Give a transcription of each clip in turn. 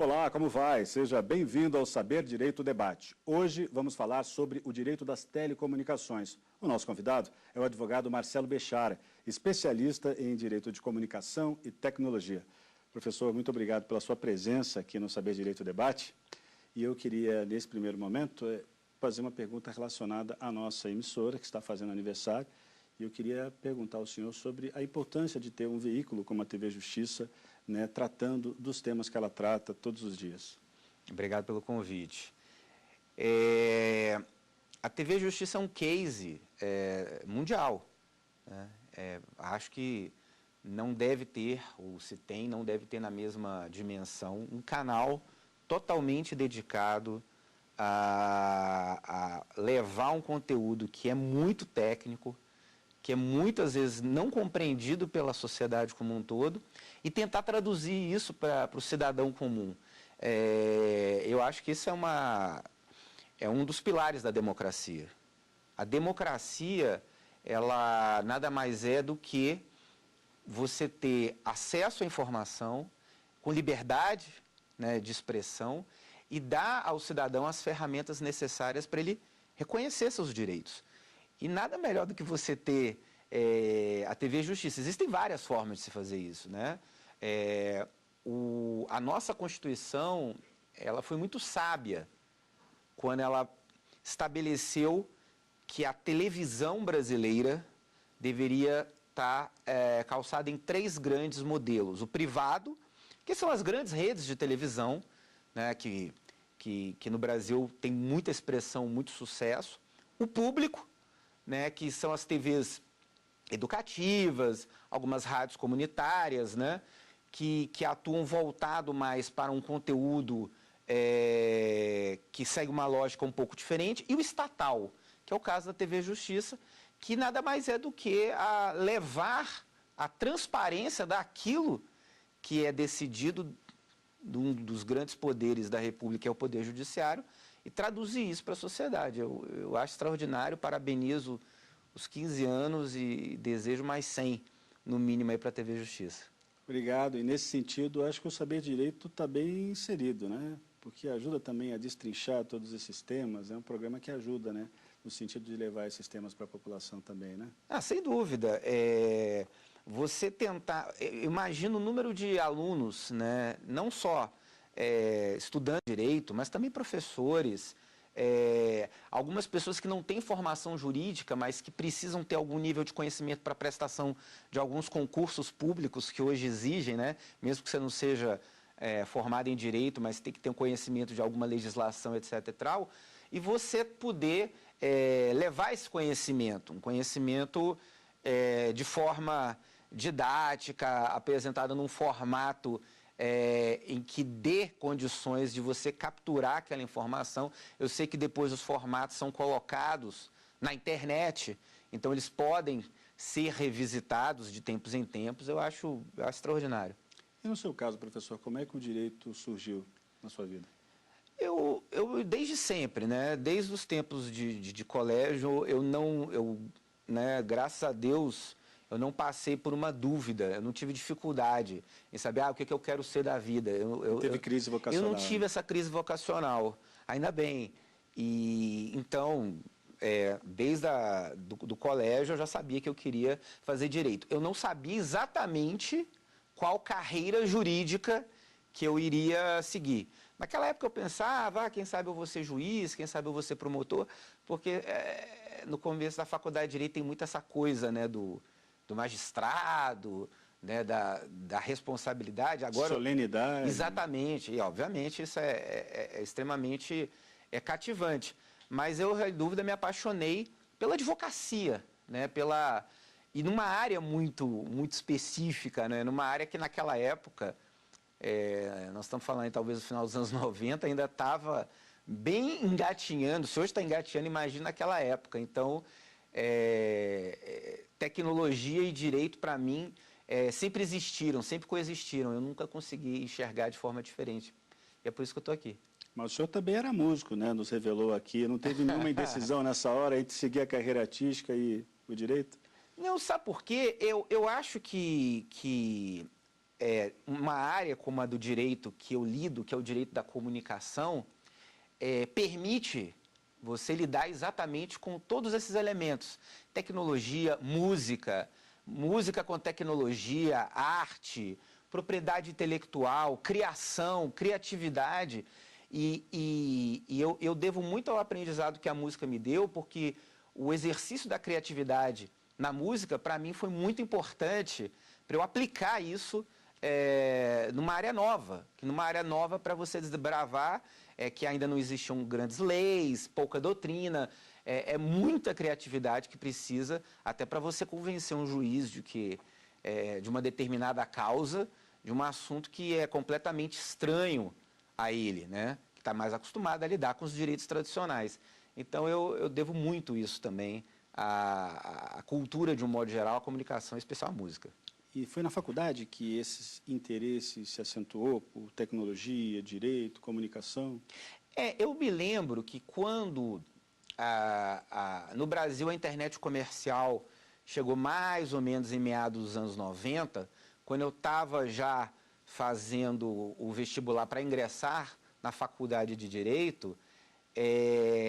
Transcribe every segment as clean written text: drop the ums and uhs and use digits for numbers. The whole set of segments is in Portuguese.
Olá, como vai? Seja bem-vindo ao Saber Direito Debate. Hoje vamos falar sobre o direito das telecomunicações. O nosso convidado é o advogado Marcelo Bechara, especialista em direito de comunicação e tecnologia. Professor, muito obrigado pela sua presença aqui no Saber Direito Debate. E eu queria, nesse primeiro momento, fazer uma pergunta relacionada à nossa emissora, que está fazendo aniversário. E eu queria perguntar ao senhor sobre a importância de ter um veículo como a TV Justiça, né, tratando dos temas que ela trata todos os dias. Obrigado pelo convite. A TV Justiça é um case mundial, né? Acho que não deve ter, ou se tem, não deve ter na mesma dimensão, um canal totalmente dedicado a levar um conteúdo que é muito técnico, que é muitas vezes não compreendido pela sociedade como um todo, e tentar traduzir isso para o cidadão comum. Eu acho que isso é um dos pilares da democracia. A democracia, ela nada mais é do que você ter acesso à informação com liberdade, né, de expressão e dar ao cidadão as ferramentas necessárias para ele reconhecer seus direitos. E nada melhor do que você ter a TV Justiça. Existem várias formas de se fazer isso, né? A nossa Constituição, ela foi muito sábia quando ela estabeleceu que a televisão brasileira deveria estar calçada em 3 grandes modelos. O privado, que são as grandes redes de televisão, né, que no Brasil tem muita expressão, muito sucesso. O público, né, que são as TVs educativas, algumas rádios comunitárias, né, que atuam voltado mais para um conteúdo que segue uma lógica um pouco diferente, e o estatal, que é o caso da TV Justiça, que nada mais é do que levar a transparência daquilo que é decidido de um dos grandes poderes da República, que é o Poder Judiciário, e traduzir isso para a sociedade. Eu acho extraordinário, parabenizo os 15 anos e desejo mais 100, no mínimo, aí para a TV Justiça. Obrigado. E nesse sentido, acho que o Saber Direito está bem inserido, né? Porque ajuda também a destrinchar todos esses temas. É um programa que ajuda, né? No sentido de levar esses temas para a população também, né? Sem dúvida. Você tentar... Imagina o número de alunos, né? Não só estudantes de direito, mas também professores, algumas pessoas que não têm formação jurídica, mas que precisam ter algum nível de conhecimento para prestação de alguns concursos públicos que hoje exigem, né? Mesmo que você não seja formado em direito, mas tem que ter um conhecimento de alguma legislação, etc. e tal, e você poder levar esse conhecimento, um conhecimento de forma didática, apresentada num formato em que dê condições de você capturar aquela informação. Eu sei que depois os formatos são colocados na internet, então eles podem ser revisitados de tempos em tempos. Eu acho extraordinário. E no seu caso, professor, como é que o direito surgiu na sua vida? Eu desde sempre, né? Desde os tempos de colégio, né, graças a Deus, eu não passei por uma dúvida, eu não tive dificuldade em saber o que eu quero ser da vida. Teve crise vocacional? Eu não tive essa crise vocacional, ainda bem. E então, desde do colégio, eu já sabia que eu queria fazer direito. Eu não sabia exatamente qual carreira jurídica que eu iria seguir. Naquela época eu pensava, quem sabe eu vou ser juiz, quem sabe eu vou ser promotor, porque no começo da faculdade de Direito tem muito essa coisa, né, do magistrado, né, da responsabilidade. Agora, solenidade. Exatamente, e obviamente isso é extremamente cativante. Mas eu, sem dúvida, me apaixonei pela advocacia, né, e numa área muito, muito específica, né, numa área que naquela época, nós estamos falando talvez no final dos anos 90, ainda estava bem engatinhando. Se hoje está engatinhando, imagina naquela época. Então, tecnologia e direito, para mim, sempre existiram, sempre coexistiram. Eu nunca consegui enxergar de forma diferente. E é por isso que eu estou aqui. Mas o senhor também era músico, né? Nos revelou aqui. Não teve nenhuma indecisão nessa hora entre seguir a carreira artística e o direito? Não, sabe por quê? Eu acho que uma área como a do direito que eu lido, que é o direito da comunicação, permite você lidar exatamente com todos esses elementos. Tecnologia, música com tecnologia, arte, propriedade intelectual, criação, criatividade. Eu devo muito ao aprendizado que a música me deu, porque o exercício da criatividade na música, para mim, foi muito importante para eu aplicar isso numa área nova para você desbravar, que ainda não existiam grandes leis, pouca doutrina, muita criatividade que precisa até para você convencer um juiz de que de uma determinada causa, de um assunto que é completamente estranho a ele, né? Que está mais acostumado a lidar com os direitos tradicionais. Então eu devo muito isso também à cultura de um modo geral, à comunicação, em especial à música. E foi na faculdade que esse interesse se acentuou por tecnologia, direito, comunicação? Eu me lembro que quando no Brasil a internet comercial chegou mais ou menos em meados dos anos 90, quando eu estava já fazendo o vestibular para ingressar na faculdade de Direito,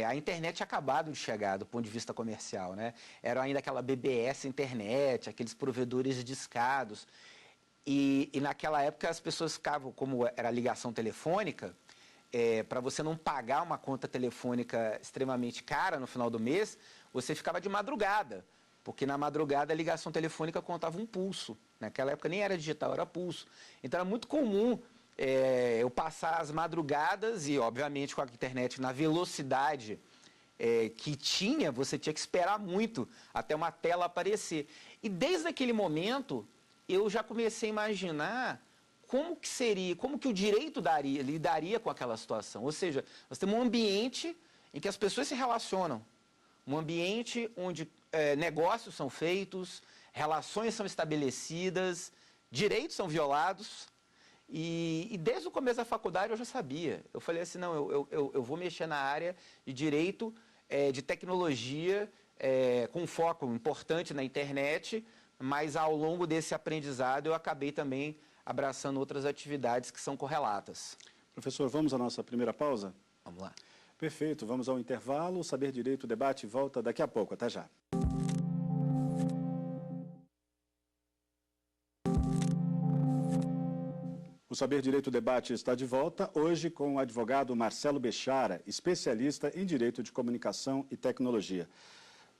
a internet tinha acabado de chegar do ponto de vista comercial, né? Era ainda aquela BBS internet, aqueles provedores discados. E naquela época as pessoas ficavam, como era ligação telefônica, para você não pagar uma conta telefônica extremamente cara no final do mês, você ficava de madrugada. Porque na madrugada a ligação telefônica contava um pulso. Naquela época nem era digital, era pulso. Então era muito comum eu passar as madrugadas e, obviamente, com a internet na velocidade que tinha, você tinha que esperar muito até uma tela aparecer. E desde aquele momento, eu já comecei a imaginar como que seria, como que o direito lidaria com aquela situação. Ou seja, nós temos um ambiente em que as pessoas se relacionam. Um ambiente onde negócios são feitos, relações são estabelecidas, direitos são violados. E desde o começo da faculdade eu já sabia. Eu falei assim, não, eu vou mexer na área de direito, de tecnologia, com um foco importante na internet, mas ao longo desse aprendizado eu acabei também abraçando outras atividades que são correlatas. Professor, vamos à nossa primeira pausa? Vamos lá. Perfeito, vamos ao intervalo. O Saber Direito Debate volta daqui a pouco. Até já. O Saber Direito Debate está de volta, hoje com o advogado Marcelo Bechara, especialista em Direito de Comunicação e Tecnologia.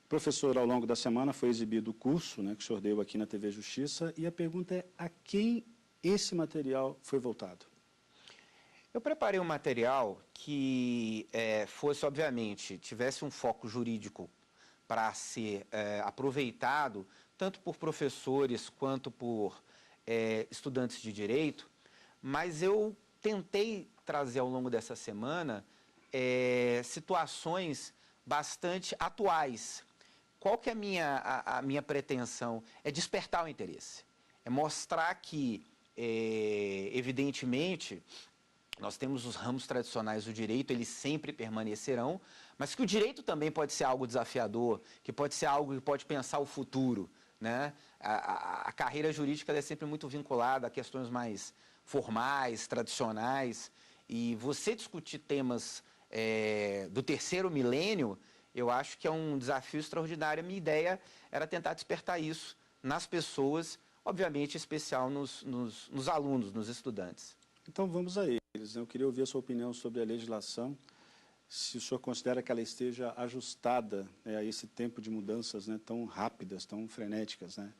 Professor, ao longo da semana foi exibido o curso, né, que o senhor deu aqui na TV Justiça, e a pergunta é: a quem esse material foi voltado? Eu preparei um material que fosse, obviamente, tivesse um foco jurídico para ser aproveitado, tanto por professores quanto por estudantes de direito, mas eu tentei trazer ao longo dessa semana situações bastante atuais. Qual que é a minha pretensão? É despertar o interesse. É mostrar que, evidentemente, nós temos os ramos tradicionais do direito, eles sempre permanecerão, mas que o direito também pode ser algo desafiador, que pode ser algo que pode pensar o futuro, né? A carreira jurídica é sempre muito vinculada a questões mais formais, tradicionais, e você discutir temas do terceiro milênio, eu acho que é um desafio extraordinário. A minha ideia era tentar despertar isso nas pessoas, obviamente, em especial nos alunos, nos estudantes. Então vamos a eles. Eu queria ouvir a sua opinião sobre a legislação, se o senhor considera que ela esteja ajustada a esse tempo de mudanças, né, tão rápidas, tão frenéticas, né,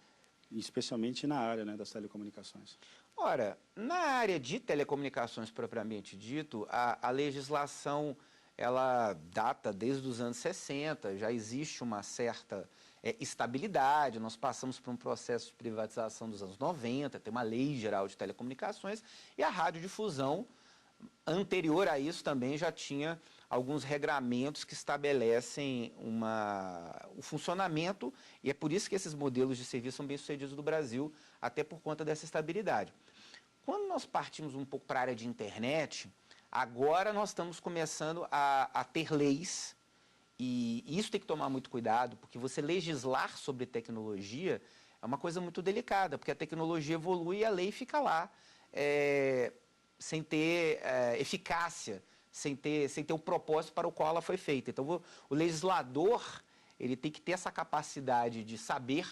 especialmente na área, né, das telecomunicações. Ora, na área de telecomunicações propriamente dito, a legislação ela data desde os anos 60, já existe uma certa estabilidade, nós passamos por um processo de privatização dos anos 90, tem uma lei geral de telecomunicações, e a radiodifusão, anterior a isso, também já tinha alguns regramentos que estabelecem o funcionamento, e é por isso que esses modelos de serviço são bem-sucedidos no Brasil, até por conta dessa estabilidade. Quando nós partimos um pouco para a área de internet, agora nós estamos começando a ter leis, e isso tem que tomar muito cuidado, porque você legislar sobre tecnologia é uma coisa muito delicada, porque a tecnologia evolui e a lei fica lá, sem ter eficácia, sem ter o propósito para o qual ela foi feita. Então, o legislador, ele tem que ter essa capacidade de saber,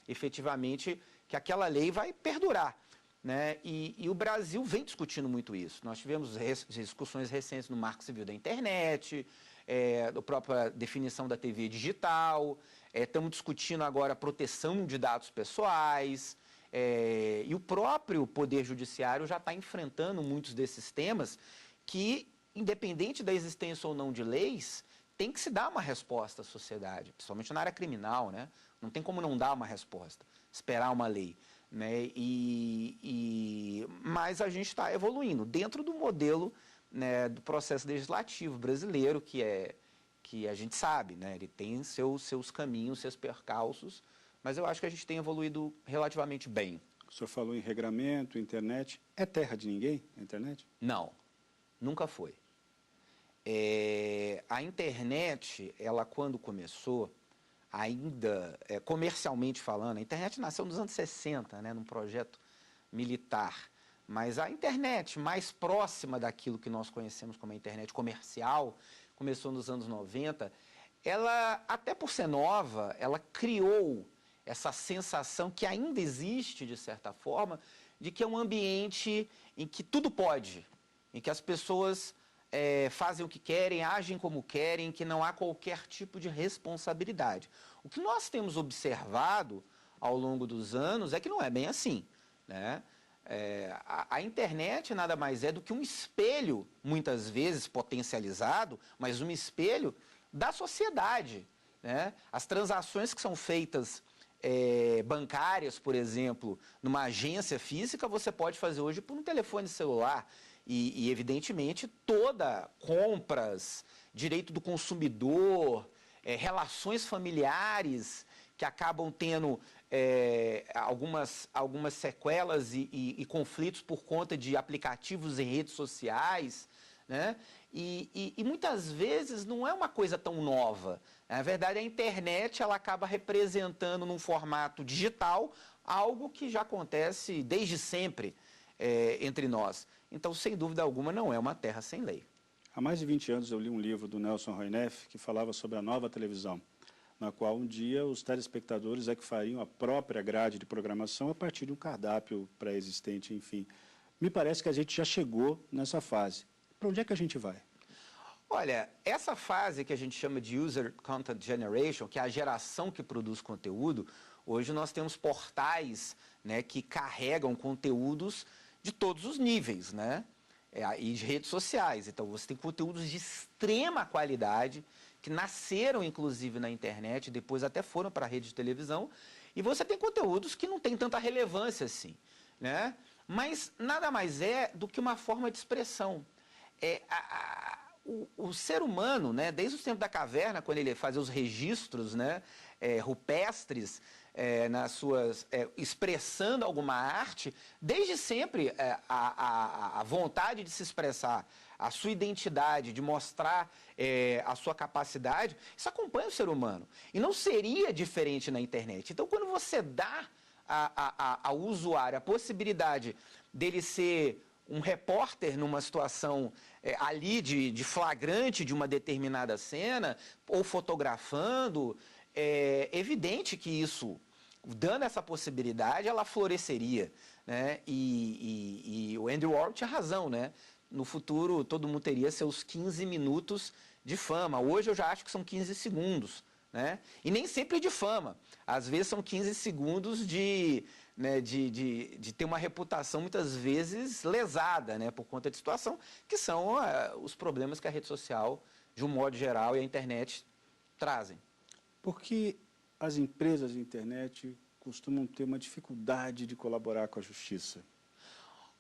efetivamente, que aquela lei vai perdurar, né? E o Brasil vem discutindo muito isso. Nós tivemos discussões recentes no Marco Civil da Internet, da própria definição da TV digital, estamos discutindo agora a proteção de dados pessoais, e o próprio Poder Judiciário já está enfrentando muitos desses temas que, independente da existência ou não de leis, tem que se dar uma resposta à sociedade, principalmente na área criminal, né? Não tem como não dar uma resposta, esperar uma lei, né? Mas a gente está evoluindo dentro do modelo, né, do processo legislativo brasileiro, que a gente sabe, né? Ele tem seus caminhos, seus percalços, mas eu acho que a gente tem evoluído relativamente bem. O senhor falou em regramento, internet. É terra de ninguém, a internet? Não, nunca foi. A internet, ela quando começou, ainda comercialmente falando, a internet nasceu nos anos 60, né, num projeto militar, mas a internet mais próxima daquilo que nós conhecemos como a internet comercial, começou nos anos 90, ela, até por ser nova, ela criou essa sensação que ainda existe, de certa forma, de que é um ambiente em que tudo pode, em que as pessoas fazem o que querem, agem como querem, que não há qualquer tipo de responsabilidade. O que nós temos observado ao longo dos anos é que não é bem assim, né? A internet nada mais é do que um espelho, muitas vezes potencializado, mas um espelho da sociedade, né? As transações que são feitas bancárias, por exemplo, numa agência física, você pode fazer hoje por um telefone celular. E evidentemente, compras, direito do consumidor, relações familiares que acabam tendo algumas sequelas e conflitos por conta de aplicativos em redes sociais, né? E muitas vezes não é uma coisa tão nova. Na verdade, a internet ela acaba representando num formato digital algo que já acontece desde sempre entre nós. Então, sem dúvida alguma, não é uma terra sem lei. Há mais de 20 anos eu li um livro do Nelson Roineff que falava sobre a nova televisão, na qual um dia os telespectadores que fariam a própria grade de programação a partir de um cardápio pré-existente, enfim. Me parece que a gente já chegou nessa fase. Para onde é que a gente vai? Olha, essa fase que a gente chama de User Content Generation, que é a geração que produz conteúdo, hoje nós temos portais, né, que carregam conteúdos de todos os níveis, né? E de redes sociais. Então, você tem conteúdos de extrema qualidade, que nasceram, inclusive, na internet, depois até foram para a rede de televisão, e você tem conteúdos que não têm tanta relevância assim, né? Mas nada mais é do que uma forma de expressão. O ser humano, né, desde o tempo da caverna, quando ele fazia os registros, né, rupestres, expressando alguma arte, desde sempre a vontade de se expressar, a sua identidade, de mostrar a sua capacidade, isso acompanha o ser humano. E não seria diferente na internet. Então, quando você dá ao usuário a possibilidade dele ser um repórter numa situação ali de flagrante de uma determinada cena, ou fotografando, é evidente que isso, dando essa possibilidade, ela floresceria, né? E o Andy Warhol tinha razão, né? No futuro, todo mundo teria seus 15 minutos de fama. Hoje eu já acho que são 15 segundos, né? E nem sempre de fama. Às vezes são 15 segundos de ter uma reputação muitas vezes lesada, né, por conta de situação, que são os problemas que a rede social, de um modo geral, e a internet trazem. Por que as empresas de internet costumam ter uma dificuldade de colaborar com a justiça?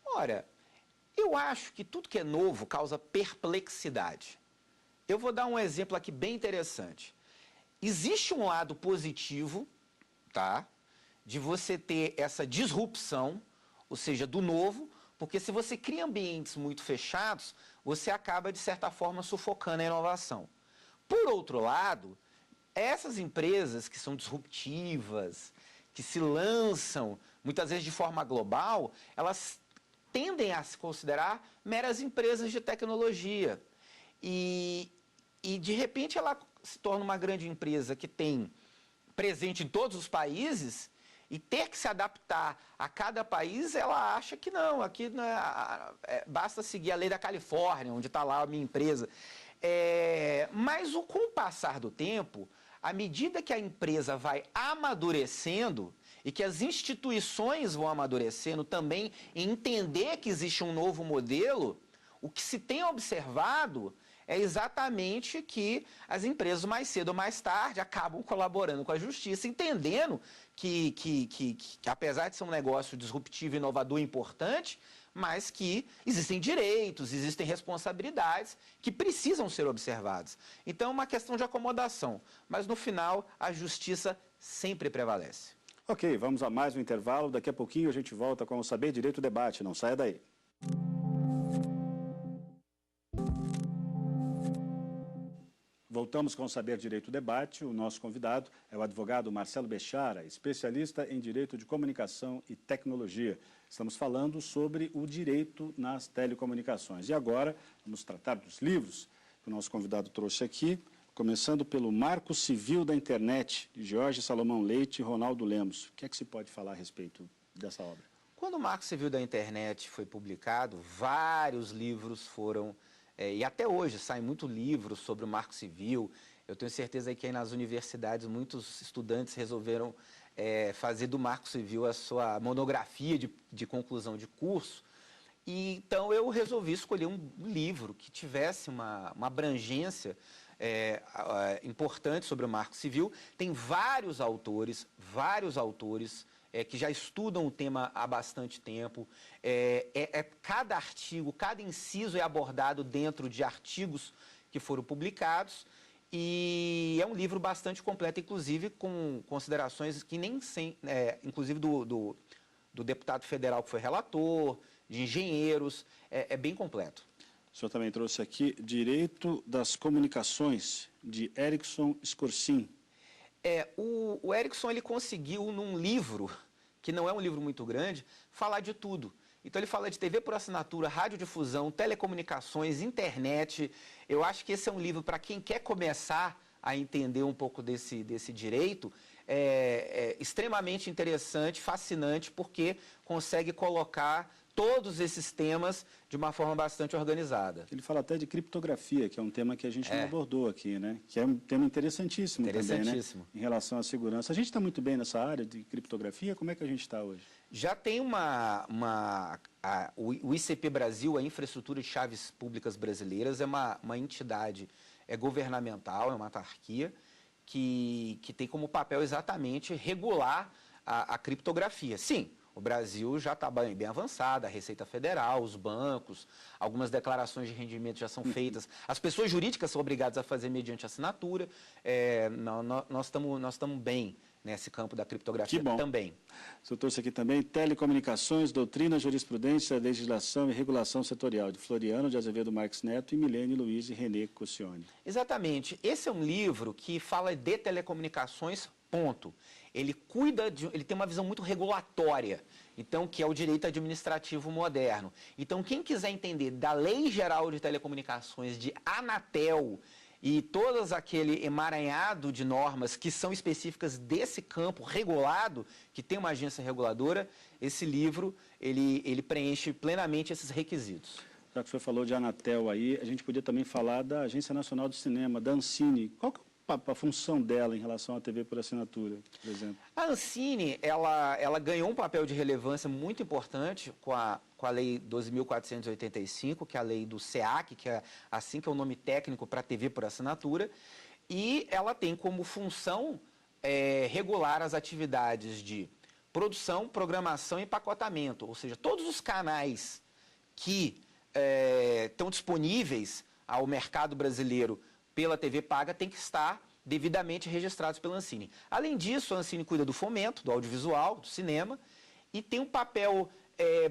Ora, eu acho que tudo que é novo causa perplexidade. Eu vou dar um exemplo aqui bem interessante. Existe um lado positivo, tá, de você ter essa disrupção, ou seja, do novo, porque se você cria ambientes muito fechados, você acaba, de certa forma, sufocando a inovação. Por outro lado, essas empresas que são disruptivas, que se lançam, muitas vezes de forma global, elas tendem a se considerar meras empresas de tecnologia. E de repente, ela se torna uma grande empresa que tem presente em todos os países e ter que se adaptar a cada país, ela acha que não, aqui não basta seguir a lei da Califórnia, onde está lá a minha empresa. Mas com o passar do tempo, à medida que a empresa vai amadurecendo e que as instituições vão amadurecendo também em entender que existe um novo modelo, o que se tem observado é exatamente que as empresas, mais cedo ou mais tarde, acabam colaborando com a justiça, entendendo que apesar de ser um negócio disruptivo, inovador e importante, mas que existem direitos, existem responsabilidades que precisam ser observadas. Então, é uma questão de acomodação, mas no final, a justiça sempre prevalece. Ok, vamos a mais um intervalo. Daqui a pouquinho a gente volta com o Saber Direito Debate. Não saia daí. Voltamos com o Saber Direito Debate. O nosso convidado é o advogado Marcelo Bechara, especialista em Direito de Comunicação e Tecnologia. Estamos falando sobre o direito nas telecomunicações. E agora vamos tratar dos livros que o nosso convidado trouxe aqui, começando pelo Marco Civil da Internet, de Jorge Salomão Leite e Ronaldo Lemos. O que é que se pode falar a respeito dessa obra? Quando o Marco Civil da Internet foi publicado, vários livros foram... e até hoje saem muitos livros sobre o Marco Civil. Eu tenho certeza que aí nas universidades muitos estudantes resolveram fazer do Marco Civil a sua monografia de conclusão de curso. E, então eu resolvi escolher um livro que tivesse uma abrangência importante sobre o Marco Civil. Tem vários autores que já estudam o tema há bastante tempo. Cada artigo, cada inciso é abordado dentro de artigos que foram publicados. E é um livro bastante completo, inclusive com considerações que nem inclusive do deputado federal que foi relator, de engenheiros, é bem completo. O senhor também trouxe aqui Direito das Comunicações, de Erickson Scorsin. O Erickson ele conseguiu, num livro, que não é um livro muito grande, falar de tudo. Então ele fala de TV por assinatura, radiodifusão, telecomunicações, internet. Eu acho que esse é um livro para quem quer começar a entender um pouco desse direito, extremamente interessante, fascinante, porque consegue colocar todos esses temas de uma forma bastante organizada. Ele fala até de criptografia, que é um tema que a gente não abordou aqui, né? Que é um tema interessantíssimo também, né? Em relação à segurança. A gente está muito bem nessa área de criptografia? Como é que a gente está hoje? Já tem o ICP Brasil, a Infraestrutura de Chaves Públicas Brasileiras, é uma entidade governamental, é uma autarquia, que tem como papel exatamente regular a criptografia. Sim, o Brasil já está bem avançado, a Receita Federal, os bancos, algumas declarações de rendimento já são feitas. As pessoas jurídicas são obrigadas a fazer mediante assinatura. Nós estamos bem nesse campo da criptografia também. O senhor trouxe aqui também Telecomunicações, Doutrina, Jurisprudência, Legislação e Regulação Setorial, de Floriano de Azevedo Marques Neto e Milene Luiz e René Cossione. Exatamente. Esse é um livro que fala de telecomunicações, ponto. Ele tem uma visão muito regulatória, então, que é o direito administrativo moderno. Então, quem quiser entender da Lei Geral de Telecomunicações, de Anatel, e todas aquele emaranhado de normas que são específicas desse campo regulado, que tem uma agência reguladora, esse livro, ele preenche plenamente esses requisitos. Já que o senhor falou de Anatel aí, a gente podia também falar da Agência Nacional do Cinema, da Ancine. Qual que é a função dela em relação à TV por assinatura, por exemplo? A Ancine, ela ganhou um papel de relevância muito importante com a Lei 12.485, que é a lei do SEAC, que é o nome técnico para TV por assinatura, e ela tem como função regular as atividades de produção, programação e empacotamento, ou seja, todos os canais que estão disponíveis ao mercado brasileiro pela TV paga têm que estar devidamente registrados pela Ancine. Além disso, a Ancine cuida do fomento, do audiovisual, do cinema, e tem um papel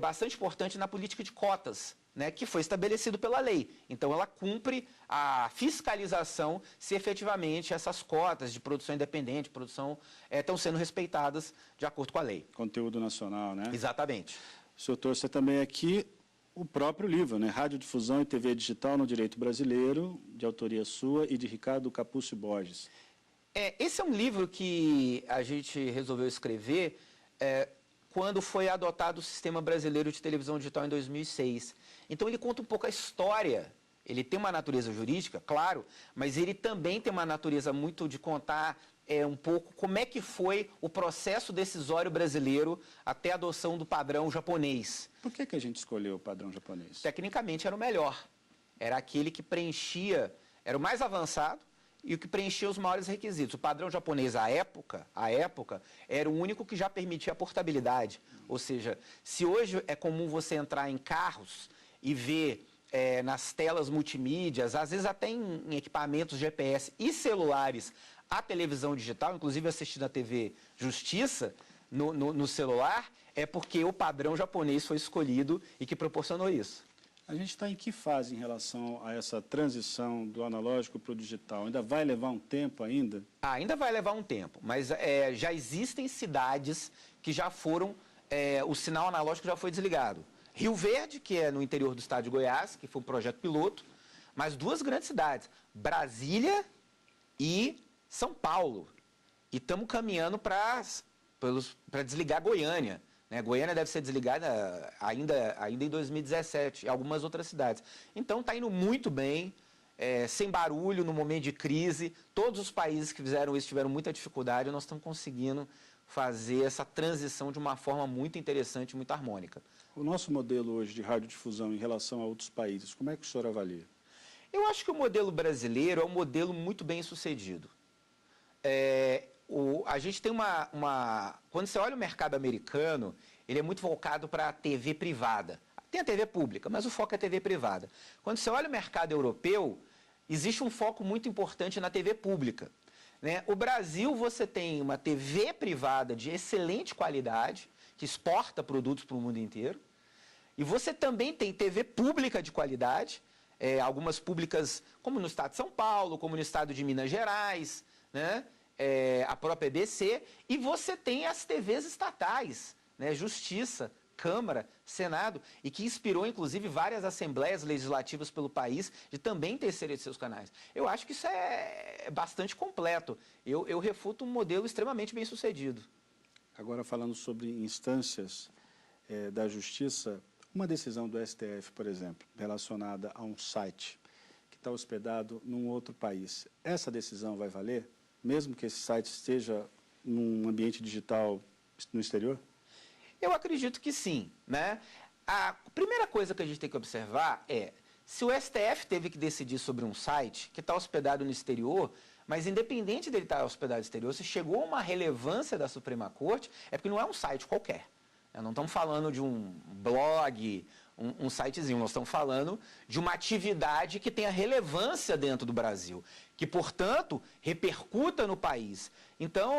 bastante importante na política de cotas, né, que foi estabelecido pela lei. Então, ela cumpre a fiscalização se efetivamente essas cotas de produção independente, produção, estão sendo respeitadas de acordo com a lei. Conteúdo nacional, né? Exatamente. O senhor trouxe também aqui o próprio livro, né? Radiodifusão e TV Digital no Direito Brasileiro, de autoria sua e de Ricardo Capúcio Borges. Esse é um livro que a gente resolveu escrever quando foi adotado o Sistema Brasileiro de Televisão Digital em 2006. Então, ele conta um pouco a história. Ele tem uma natureza jurídica, claro, mas ele também tem uma natureza muito de contar um pouco como é que foi o processo decisório brasileiro até a adoção do padrão japonês. Por que a gente escolheu o padrão japonês? Tecnicamente era o melhor. Era aquele que preenchia, era o mais avançado e o que preenchia os maiores requisitos. O padrão japonês, à época, era o único que já permitia a portabilidade. Ou seja, se hoje é comum você entrar em carros e ver nas telas multimídias, às vezes até em equipamentos GPS e celulares, a televisão digital, inclusive assistindo a TV Justiça no celular, é porque o padrão japonês foi escolhido e que proporcionou isso. A gente está em que fase em relação a essa transição do analógico para o digital? Ainda vai levar um tempo ainda? Ainda vai levar um tempo, mas já existem cidades que já foram, o sinal analógico já foi desligado. Rio Verde, que é no interior do estado de Goiás, que foi um projeto piloto, mas duas grandes cidades, Brasília e São Paulo. E estamos caminhando para desligar Goiânia. Né? Goiânia deve ser desligada ainda em 2017, e algumas outras cidades. Então está indo muito bem, sem barulho, no momento de crise. Todos os países que fizeram isso tiveram muita dificuldade, e nós estamos conseguindo fazer essa transição de uma forma muito interessante, muito harmônica. O nosso modelo hoje de radiodifusão em relação a outros países, como é que o senhor avalia? Eu acho que o modelo brasileiro é um modelo muito bem sucedido. A gente tem quando você olha o mercado americano, ele é muito voltado para a TV privada. Tem a TV pública, mas o foco é a TV privada. Quando você olha o mercado europeu, existe um foco muito importante na TV pública. Né? O Brasil, você tem uma TV privada de excelente qualidade, que exporta produtos para o mundo inteiro. E você também tem TV pública de qualidade, algumas públicas, como no estado de São Paulo, como no estado de Minas Gerais, né? A própria EBC, e você tem as TVs estatais, né? Justiça, Câmara, Senado, e que inspirou, inclusive, várias assembleias legislativas pelo país de também terceirizar seus canais. Eu acho que isso é bastante completo. Eu refuto um modelo extremamente bem sucedido. Agora, falando sobre instâncias da Justiça, uma decisão do STF, por exemplo, relacionada a um site que está hospedado num outro país, essa decisão vai valer, mesmo que esse site esteja num ambiente digital no exterior? Eu acredito que sim, né? A primeira coisa que a gente tem que observar é, se o STF teve que decidir sobre um site que está hospedado no exterior, mas independente dele estar hospedado no exterior, se chegou a uma relevância da Suprema Corte, é porque não é um site qualquer. Não estamos falando de um blog, um sitezinho, nós estamos falando de uma atividade que tenha relevância dentro do Brasil, que, portanto, repercuta no país. Então,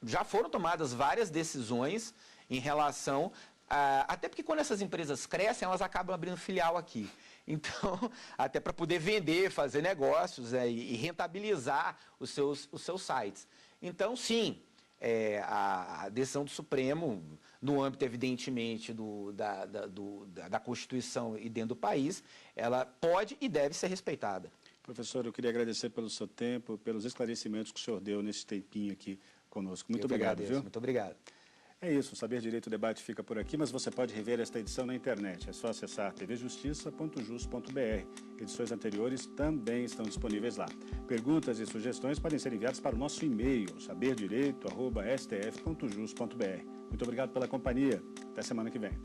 já foram tomadas várias decisões em relação até porque quando essas empresas crescem, elas acabam abrindo filial aqui. Então, até para poder vender, fazer negócios e rentabilizar os seus sites. Então, sim, a decisão do Supremo, no âmbito, evidentemente, da Constituição e dentro do país, ela pode e deve ser respeitada. Professor, eu queria agradecer pelo seu tempo, pelos esclarecimentos que o senhor deu nesse tempinho aqui conosco. Muito obrigado, viu? Muito obrigado. É isso, o Saber Direito Debate fica por aqui, mas você pode rever esta edição na internet. É só acessar tvjustiça.jus.br. Edições anteriores também estão disponíveis lá. Perguntas e sugestões podem ser enviadas para o nosso e-mail, saberdireito@stf.jus.br. Muito obrigado pela companhia. Até semana que vem.